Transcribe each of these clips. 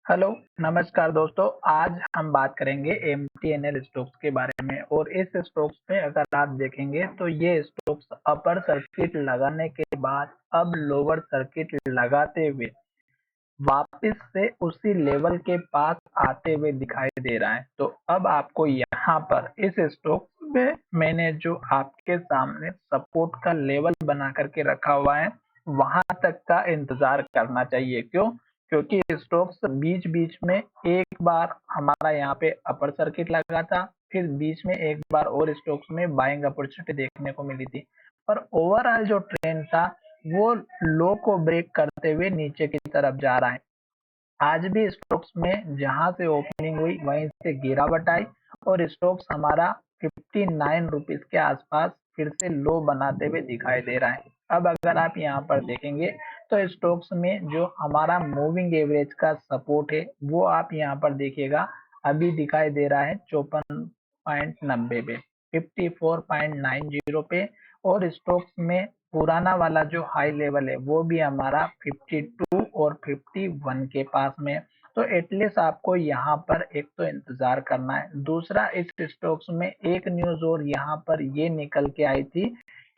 Hello, नमस्कार दोस्तों। आज हम बात करेंगे एमटीएनएल स्टॉक्स के बारे में और इस स्टॉक्स में अगर आप देखेंगे तो ये स्टॉक्स अपर सर्किट लगाने के बाद अब लोअर सर्किट लगाते हुए वापस से उसी लेवल के पास आते हुए दिखाई दे रहा है। तो अब आपको यहाँ पर इस स्टॉक में मैंने जो आपके सामने सपोर्ट का लेवल बना करके रखा हुआ है वहां तक का इंतजार करना चाहिए। क्यों? क्योंकि स्टॉक्स बीच बीच में एक बार हमारा यहाँ पे अपर सर्किट लगा था, फिर बीच में एक बार और स्टॉक्स में बाइंग अपॉर्चुनिटी देखने को मिली थी, पर ओवरऑल जो ट्रेंड था वो लो को ब्रेक करते हुए नीचे की तरफ जा रहा है। आज भी स्टॉक्स में जहां से ओपनिंग हुई वहीं से गिरावट आई और स्टॉक्स हमारा 59 रुपीज के आसपास फिर से लो बनाते हुए दिखाई दे रहा है। अब अगर आप यहाँ पर देखेंगे तो स्टॉक्स में जो हमारा मूविंग एवरेज का सपोर्ट है वो आप यहाँ पर देखिएगा, अभी दिखाई दे रहा है 54.90 पे, 54.90 पे। और स्टॉक्स में पुराना वाला जो हाई लेवल है वो भी हमारा 52 और 51 के पास में। तो एटलीस्ट आपको यहाँ पर एक तो इंतजार करना है। दूसरा, इस स्टॉक्स में एक न्यूज और यहाँ पर ये निकल के आई थी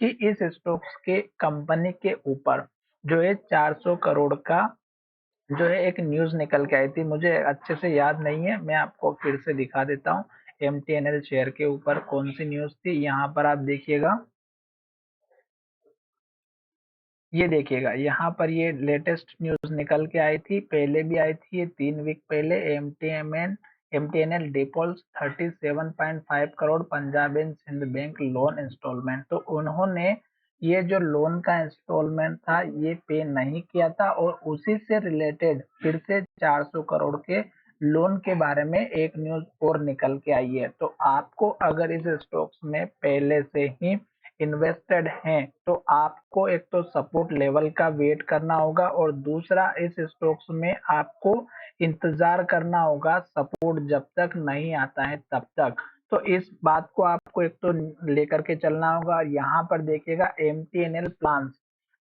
कि इस स्टॉक्स के कंपनी के ऊपर जो है 400 करोड़ का जो है एक न्यूज निकल के आई थी। मुझे अच्छे से याद नहीं है, मैं आपको फिर से दिखा देता हूँ। एमटीएनएल शेयर के ऊपर कौन सी न्यूज थी, यहाँ पर आप देखिएगा। ये देखिएगा, यहाँ पर ये लेटेस्ट न्यूज निकल के आई थी, पहले भी आई थी ये 3 वीक पहले। MTNL default 37.5 crore Punjab and Sind bank loan installment. तो उन्होंने ये जो लोन का इंस्टॉलमेंट था ये पे नहीं किया था और उसी से रिलेटेड फिर से 400 करोड़ के लोन के बारे में एक न्यूज और निकल के आई है। तो आपको अगर इस स्टॉक्स में पहले से ही इन्वेस्टेड हैं तो आपको एक तो सपोर्ट लेवल का वेट करना होगा और दूसरा इस स्टॉक्स में आपको इंतजार करना होगा सपोर्ट जब तक नहीं आता है तब तक। तो इस बात को आपको एक तो लेकर के चलना होगा। यहाँ पर देखिएगा, MTNL plans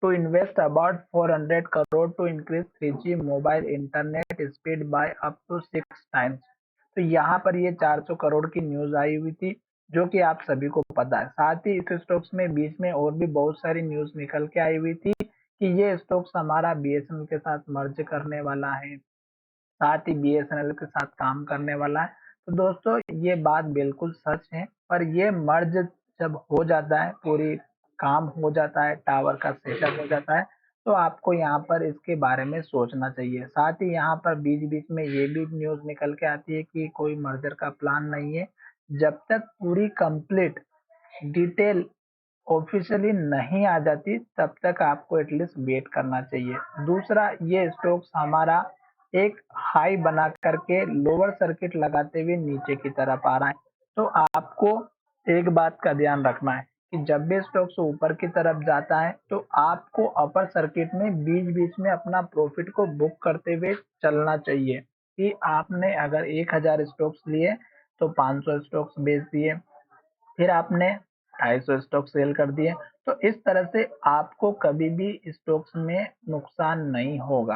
to invest about 400 crore to increase 3G mobile internet speed by up to 6 times. तो यहाँ पर ये 400 करोड़ की न्यूज आई हुई थी जो कि आप सभी को पता है। साथ ही इस स्टॉक्स में बीच में और भी बहुत सारी न्यूज निकल के आई हुई थी कि ये स्टॉक्स हमारा बीएसएनएल के साथ मर्ज करने वाला है, साथ ही बीएसएनएल के साथ काम करने वाला है। तो दोस्तों ये बात बिल्कुल सच है, पर ये मर्ज जब हो जाता है, पूरी काम हो जाता है, टावर का सेटअप हो जाता है, तो आपको यहाँ पर इसके बारे में सोचना चाहिए। साथ ही यहाँ पर बीच बीच में ये भी न्यूज निकल के आती है कि कोई मर्जर का प्लान नहीं है। जब तक पूरी कंप्लीट डिटेल ऑफिशियली नहीं आ जाती तब तक आपको एटलीस्ट वेट करना चाहिए। दूसरा, ये स्टॉक्स हमारा एक हाई बना करके लोअर सर्किट लगाते हुए नीचे की तरफ आ रहा है। तो आपको एक बात का ध्यान रखना है कि जब भी स्टॉक्स ऊपर की तरफ जाता है तो आपको अपर सर्किट में बीच बीच में अपना प्रॉफिट को बुक करते हुए चलना चाहिए। कि आपने अगर 1000 स्टॉक्स लिए तो 500 स्टॉक्स बेच दिए, फिर आपने 250 स्टॉक सेल कर दिए, तो इस तरह से आपको कभी भी स्टॉक्स में नुकसान नहीं होगा।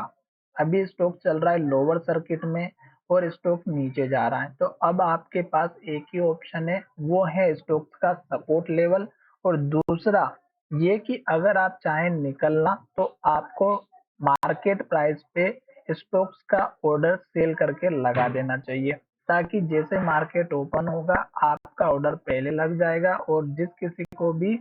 अभी स्टॉक चल रहा है लोअर सर्किट में और स्टॉक नीचे जा रहा है, तो अब आपके पास एक ही ऑप्शन है, वो है स्टॉक्स का सपोर्ट लेवल। और दूसरा ये कि अगर आप चाहें निकलना तो आपको मार्केट प्राइस पे स्टॉक्स का ऑर्डर सेल करके लगा देना चाहिए, ताकि जैसे मार्केट ओपन होगा आपका ऑर्डर पहले लग जाएगा और जिस किसी को भी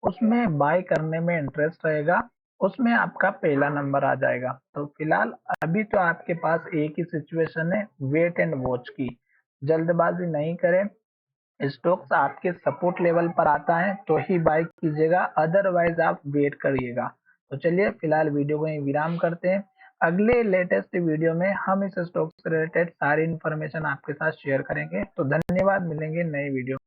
उसमें बाय करने में इंटरेस्ट रहेगा उसमें आपका पहला नंबर आ जाएगा। तो फिलहाल अभी तो आपके पास एक ही सिचुएशन है, वेट एंड वॉच की। जल्दबाजी नहीं करें, स्टॉक्स आपके सपोर्ट लेवल पर आता है तो ही बाय कीजिएगा, अदरवाइज आप वेट करिएगा। तो चलिए फिलहाल वीडियो को यहीं विराम करते हैं। अगले लेटेस्ट वीडियो में हम इस स्टॉक से रिलेटेड सारी इन्फॉर्मेशन आपके साथ शेयर करेंगे। तो धन्यवाद, मिलेंगे नए वीडियो।